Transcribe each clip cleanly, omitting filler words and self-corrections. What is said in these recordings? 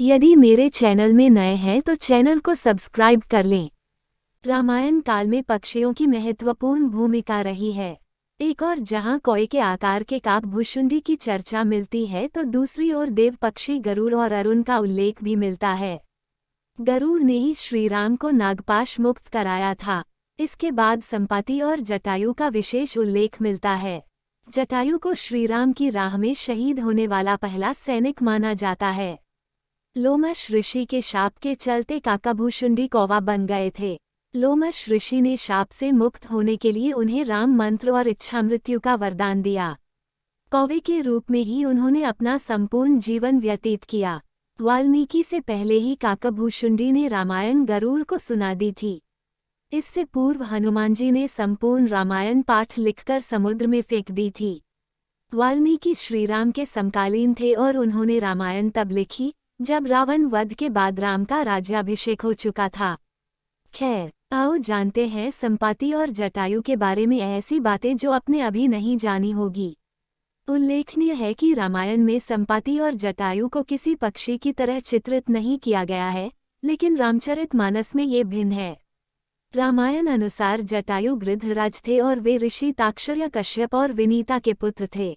यदि मेरे चैनल में नए हैं तो चैनल को सब्सक्राइब कर लें। रामायण काल में पक्षियों की महत्वपूर्ण भूमिका रही है। एक और जहां कोय के आकार के काकभूषुंडी की चर्चा मिलती है तो दूसरी ओर देव पक्षी गरुड़ और अरुण का उल्लेख भी मिलता है। गरुड़ ने ही श्रीराम को नागपाश मुक्त कराया था। इसके बाद संपाति और जटायु का विशेष उल्लेख मिलता है। जटायु को श्रीराम की राह में शहीद होने वाला पहला सैनिक माना जाता है। लोमश ऋषि के शाप के चलते काकाभूषुंडी कौवा बन गए थे। लोमश ऋषि ने शाप से मुक्त होने के लिए उन्हें राम मंत्र और इच्छा मृत्यु का वरदान दिया। कौवे के रूप में ही उन्होंने अपना संपूर्ण जीवन व्यतीत किया। वाल्मीकि से पहले ही काकाभूषुंडी ने रामायण गरुड़ को सुना दी थी। इससे पूर्व हनुमान जी ने संपूर्ण रामायण पाठ लिखकर समुद्र में फेंक दी थी। वाल्मीकि श्रीराम के समकालीन थे और उन्होंने रामायण तब लिखी जब रावण वध के बाद राम का राज्याभिषेक हो चुका था। खैर, आओ जानते हैं संपाति और जटायु के बारे में ऐसी बातें जो आपने अभी नहीं जानी होगी। उल्लेखनीय है कि रामायण में संपाति और जटायु को किसी पक्षी की तरह चित्रित नहीं किया गया है, लेकिन रामचरितमानस में ये भिन्न है। रामायण अनुसार जटायु गृध्रराज थे और वे ऋषि ताक्षर्य कश्यप और विनीता के पुत्र थे।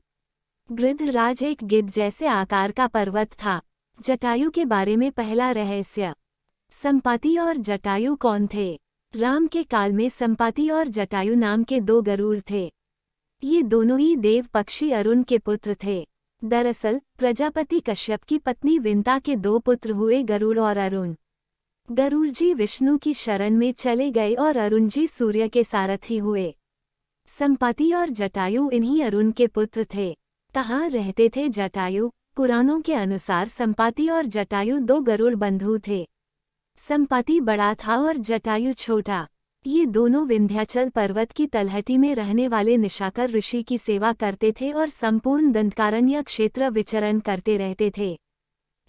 गृध्रराज एक गिद्ध जैसे आकार का पर्वत था। जटायु के बारे में पहला रहस्य। संपाति और जटायु कौन थे? राम के काल में संपाति और जटायु नाम के दो गरुड़ थे। ये दोनों ही देव पक्षी अरुण के पुत्र थे। दरअसल प्रजापति कश्यप की पत्नी विंता के दो पुत्र हुए गरुड़ और अरुण। गरुड़ जी विष्णु की शरण में चले गए और अरुण जी सूर्य के सारथी हुए। संपाति और जटायु इन्हीं अरुण के पुत्र थे। कहाँ रहते थे जटायु? पुराणों के अनुसार संपाति और जटायु दो गरुड़ बंधु थे। संपाति बड़ा था और जटायु छोटा। ये दोनों विंध्याचल पर्वत की तलहटी में रहने वाले निशाकर ऋषि की सेवा करते थे और संपूर्ण दंडकारण्य क्षेत्र विचरण करते रहते थे।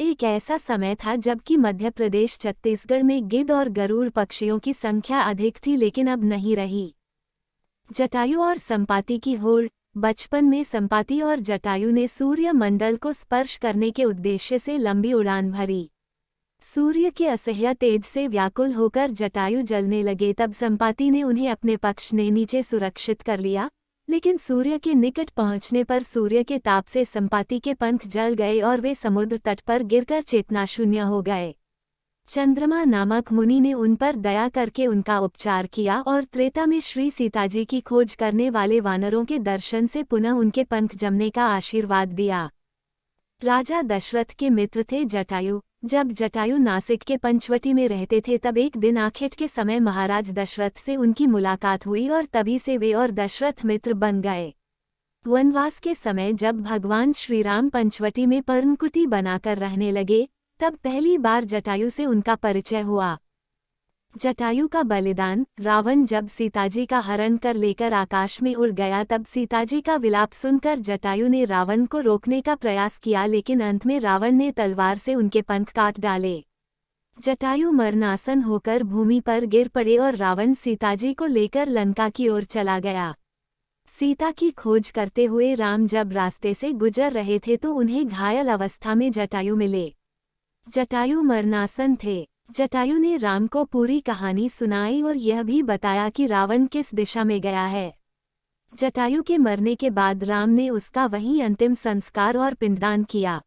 एक ऐसा समय था जबकि मध्य प्रदेश छत्तीसगढ़ में गिद्ध और गरुड़ पक्षियों की संख्या अधिक थी, लेकिन अब नहीं रही। जटायु और संपाति की होड़। बचपन में संपाति और जटायु ने सूर्य मंडल को स्पर्श करने के उद्देश्य से लंबी उड़ान भरी। सूर्य के असह्य तेज से व्याकुल होकर जटायु जलने लगे। तब संपाति ने उन्हें अपने पक्ष में नीचे सुरक्षित कर लिया, लेकिन सूर्य के निकट पहुंचने पर सूर्य के ताप से संपाति के पंख जल गए और वे समुद्र तट पर गिरकर चेतनाशून्य हो गए। चंद्रमा नामक मुनि ने उन पर दया करके उनका उपचार किया और त्रेता में श्री सीताजी की खोज करने वाले वानरों के दर्शन से पुनः उनके पंख जमने का आशीर्वाद दिया। राजा दशरथ के मित्र थे जटायु। जब जटायु नासिक के पंचवटी में रहते थे तब एक दिन आखेट के समय महाराज दशरथ से उनकी मुलाकात हुई और तभी से वे और दशरथ मित्र बन गए। वनवास के समय जब भगवान श्रीराम पंचवटी में पर्णकुटी बनाकर रहने लगे, तब पहली बार जटायु से उनका परिचय हुआ। जटायु का बलिदान। रावण जब सीताजी का हरण कर लेकर आकाश में उड़ गया तब सीताजी का विलाप सुनकर जटायु ने रावण को रोकने का प्रयास किया, लेकिन अंत में रावण ने तलवार से उनके पंख काट डाले। जटायु मरणासन होकर भूमि पर गिर पड़े और रावण सीताजी को लेकर लंका की ओर चला गया। सीता की खोज करते हुए राम जब रास्ते से गुजर रहे थे तो उन्हें घायल अवस्था में जटायु मिले। जटायु मरणासन थे। जटायु ने राम को पूरी कहानी सुनाई और यह भी बताया कि रावण किस दिशा में गया है। जटायु के मरने के बाद राम ने उसका वहीं अंतिम संस्कार और पिंडदान किया।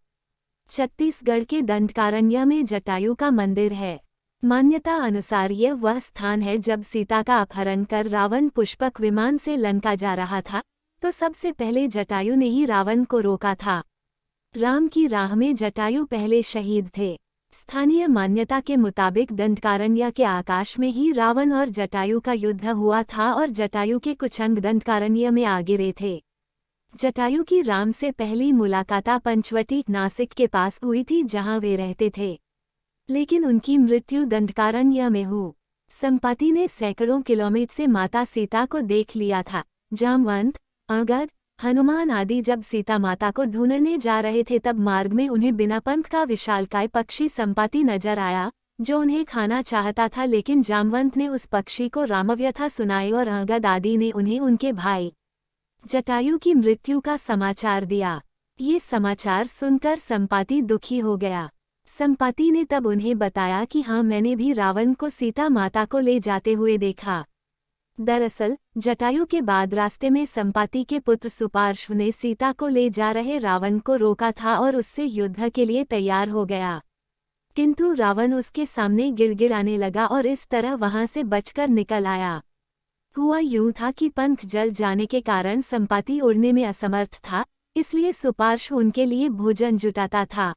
छत्तीसगढ़ के दंडकारण्य में जटायु का मंदिर है। मान्यता अनुसार यह वह स्थान है जब सीता का अपहरण कर रावण पुष्पक विमान से लंका जा रहा था, तो सबसे पहले जटायु ने ही रावण को रोका था। राम की राह में जटायु पहले शहीद थे। स्थानीय मान्यता के मुताबिक दंडकारण्य के आकाश में ही रावण और जटायु का युद्ध हुआ था और जटायु के कुछ अंग दंडकारण्य में आ गिरे थे। जटायु की राम से पहली मुलाकात पंचवटी नासिक के पास हुई थी जहां वे रहते थे, लेकिन उनकी मृत्यु दंडकारण्य में हुई। संपाति ने सैकड़ों किलोमीटर से माता सीता को देख लिया था। जामवंत, अंगद, हनुमान आदि जब सीता माता को ढूंढने जा रहे थे तब मार्ग में उन्हें बिना पंख का विशालकाय पक्षी संपाति नजर आया, जो उन्हें खाना चाहता था, लेकिन जामवंत ने उस पक्षी को रामव्यथा सुनाई और अंगद आदि ने उन्हें उनके भाई जटायु की मृत्यु का समाचार दिया। ये समाचार सुनकर संपाति दुखी हो गया। संपाति ने तब उन्हें बताया कि हाँ, मैंने भी रावण को सीता माता को ले जाते हुए देखा। दरअसल जटायु के बाद रास्ते में संपाति के पुत्र सुपार्श्व ने सीता को ले जा रहे रावण को रोका था और उससे युद्ध के लिए तैयार हो गया, किंतु रावण उसके सामने गिड़गिड़ाने लगा और इस तरह वहां से बचकर निकल आया। हुआ यूं था कि पंख जल जाने के कारण संपाति उड़ने में असमर्थ था, इसलिए सुपार्श्व उनके लिए भोजन जुटाता था।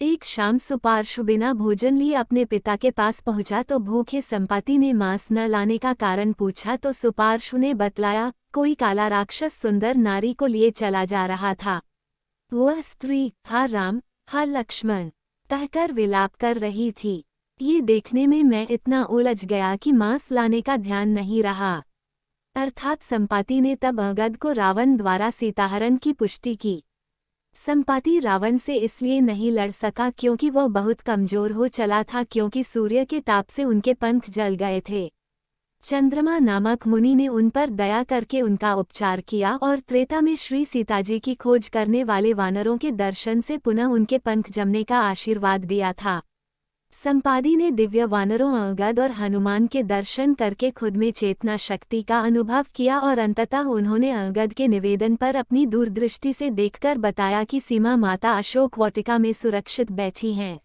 एक शाम सुपार्श्व बिना भोजन लिए अपने पिता के पास पहुंचा तो भूखे संपाति ने मांस न लाने का कारण पूछा तो सुपार्श्व ने बतलाया, कोई काला राक्षस सुंदर नारी को लिए चला जा रहा था। वह स्त्री हा राम हा लक्ष्मण कहकर विलाप कर रही थी। ये देखने में मैं इतना उलझ गया कि मांस लाने का ध्यान नहीं रहा। अर्थात संपाति ने तब अंगद को रावण द्वारा सीताहरण की पुष्टि की। संपाति रावण से इसलिए नहीं लड़ सका क्योंकि वह बहुत कमजोर हो चला था, क्योंकि सूर्य के ताप से उनके पंख जल गए थे। चंद्रमा नामक मुनि ने उन पर दया करके उनका उपचार किया और त्रेता में श्री सीताजी की खोज करने वाले वानरों के दर्शन से पुनः उनके पंख जमने का आशीर्वाद दिया था। संपाति ने दिव्य वानरों अंगद और हनुमान के दर्शन करके खुद में चेतना शक्ति का अनुभव किया और अंततः उन्होंने अंगद के निवेदन पर अपनी दूरदृष्टि से देखकर बताया कि सीमा माता अशोक वाटिका में सुरक्षित बैठी हैं।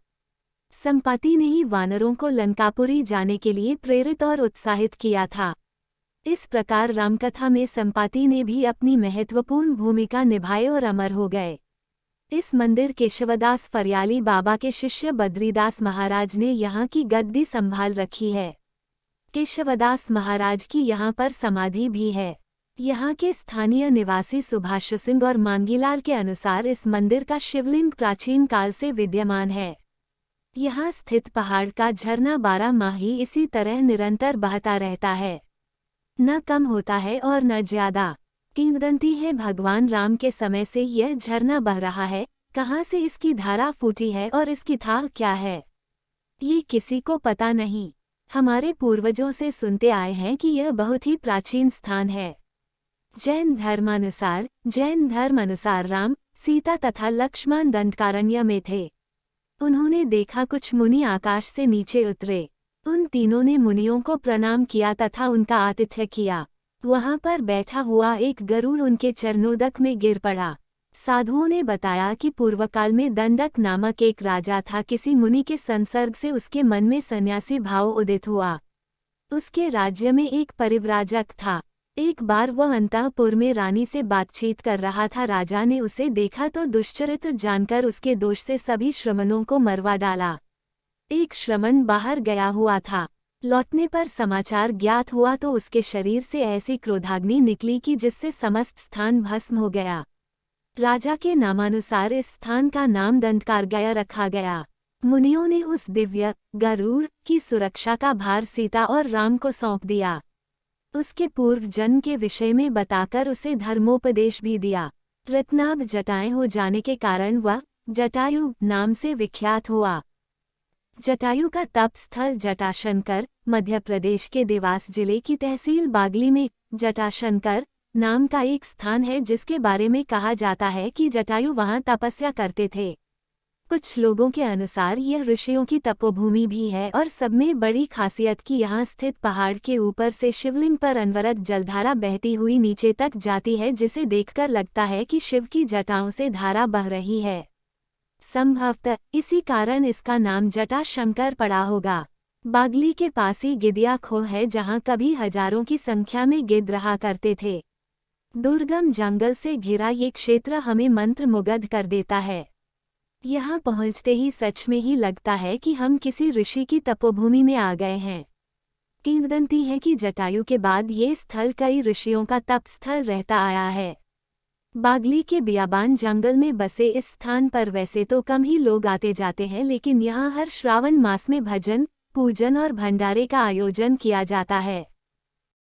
संपाति ने ही वानरों को लंकापुरी जाने के लिए प्रेरित और उत्साहित किया था। इस प्रकार रामकथा में संपाति ने भी अपनी महत्वपूर्ण भूमिका निभाई और अमर हो गए। इस मंदिर केशवदास फरियाली बाबा के शिष्य बद्रीदास महाराज ने यहाँ की गद्दी संभाल रखी है। केशवदास महाराज की यहाँ पर समाधि भी है। यहाँ के स्थानीय निवासी सुभाष सिंह और मांगीलाल के अनुसार इस मंदिर का शिवलिंग प्राचीन काल से विद्यमान है। यहाँ स्थित पहाड़ का झरना 12 माह ही इसी तरह निरंतर बहता रहता है, न कम होता है और न ज्यादा। किंवदंती है भगवान राम के समय से यह झरना बह रहा है। कहाँ से इसकी धारा फूटी है और इसकी थाह क्या है, ये किसी को पता नहीं। हमारे पूर्वजों से सुनते आए हैं कि यह बहुत ही प्राचीन स्थान है। जैन धर्मानुसार राम, सीता तथा लक्ष्मण दंडकारण्य में थे। उन्होंने देखा कुछ मुनि आकाश से नीचे उतरे। उन तीनों ने मुनियों को प्रणाम किया तथा उनका आतिथ्य किया। वहां पर बैठा हुआ एक गरुड़ उनके चरणोदक में गिर पड़ा। साधुओं ने बताया कि पूर्वकाल में दंडक नामक एक राजा था। किसी मुनि के संसर्ग से उसके मन में सन्यासी भाव उदित हुआ। उसके राज्य में एक परिव्राजक था। एक बार वह अंतःपुर में रानी से बातचीत कर रहा था। राजा ने उसे देखा तो दुष्चरित्र जानकर उसके दोष से सभी श्रमणों को मरवा डाला। एक श्रमण बाहर गया हुआ था। लौटने पर समाचार ज्ञात हुआ तो उसके शरीर से ऐसी क्रोधाग्नि निकली कि जिससे समस्त स्थान भस्म हो गया। राजा के नामानुसार इस स्थान का नाम दंडकारण्य रखा गया। मुनियों ने उस दिव्य गरुड़ की सुरक्षा का भार सीता और राम को सौंप दिया। उसके पूर्व जन्म के विषय में बताकर उसे धर्मोपदेश भी दिया। रत्नाभ जटाएं हो जाने के कारण वह जटायु नाम से विख्यात हुआ। जटायु का तप स्थल जटाशंकर मध्य प्रदेश के देवास जिले की तहसील बागली में जटाशंकर नाम का एक स्थान है, जिसके बारे में कहा जाता है कि जटायु वहां तपस्या करते थे। कुछ लोगों के अनुसार यह ऋषियों की तपोभूमि भी है और सब में बड़ी खासियत कि यहाँ स्थित पहाड़ के ऊपर से शिवलिंग पर अनवरत जलधारा बहती हुई नीचे तक जाती है, जिसे देखकर लगता है कि शिव की जटाओं से धारा बह रही है। संभवतः इसी कारण इसका नाम जटाशंकर पड़ा होगा। बागली के पास ही गिदिया खो है, जहाँ कभी हजारों की संख्या में गिद्ध रहा करते थे। दुर्गम जंगल से घिरा ये क्षेत्र हमें मंत्रमुग्ध कर देता है। यहाँ पहुँचते ही सच में ही लगता है कि हम किसी ऋषि की तपोभूमि में आ गए हैं। किंवदंती है कि जटायु के बाद ये स्थल कई ऋषियों का तप स्थल रहता आया है। बागली के बियाबान जंगल में बसे इस स्थान पर वैसे तो कम ही लोग आते जाते हैं, लेकिन यहाँ हर श्रावण मास में भजन, पूजन और भंडारे का आयोजन किया जाता है।